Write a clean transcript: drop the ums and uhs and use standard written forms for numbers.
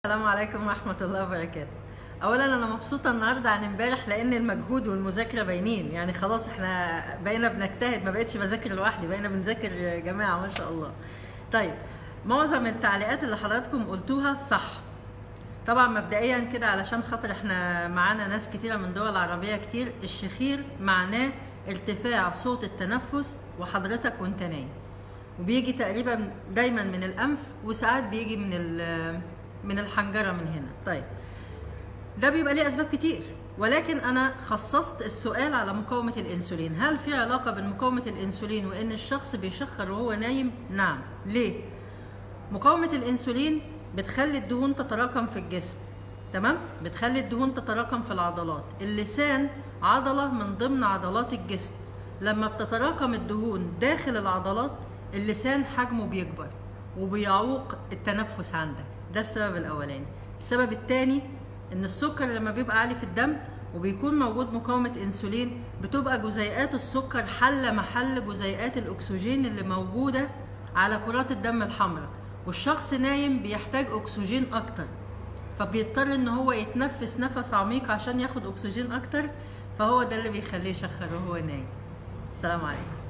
السلام عليكم ورحمة الله وبركاته. أولا أنا مبسوطة النهاردة عن امبارح لأن المجهود والمذاكرة باينين، يعني خلاص احنا بقينا بنجتهد، ما بقتش بذاكر لوحدي، بقينا بنذاكر جماعة ما شاء الله. طيب، معظم التعليقات اللي حضراتكم قلتوها صح. طبعا مبدئيا كده علشان خاطر احنا معانا ناس كتيرة من دول عربية كتير، الشخير معناه ارتفاع صوت التنفس وحضرتك وانت نايم، وبيجي تقريبا دايما من الأنف وساعات بيجي من الحنجرة من هنا. طيب، ده بيبقى ليه أسباب كتير، ولكن أنا خصصت السؤال على مقاومة الأنسولين. هل في علاقة بين مقاومة الأنسولين وإن الشخص بيشخر وهو نايم؟ نعم. ليه؟ مقاومة الأنسولين بتخلي الدهون تتراكم في الجسم، تمام؟ بتخلي الدهون تتراكم في العضلات. اللسان عضلة من ضمن عضلات الجسم، لما بتتراكم الدهون داخل العضلات اللسان حجمه بيكبر وبيعوق التنفس عندك. ده السبب الأولاني. السبب الثاني إن السكر لما بيبقى عالي في الدم وبيكون موجود مقاومة أنسولين، بتبقى جزيئات السكر حل محل جزيئات الأكسجين اللي موجودة على كرات الدم الحمراء، والشخص نايم بيحتاج أكسجين أكتر، فبيضطر إن هو يتنفس نفس عميق عشان ياخد أكسجين أكتر، فهو ده اللي بيخليه يشخر وهو نايم. السلام عليكم.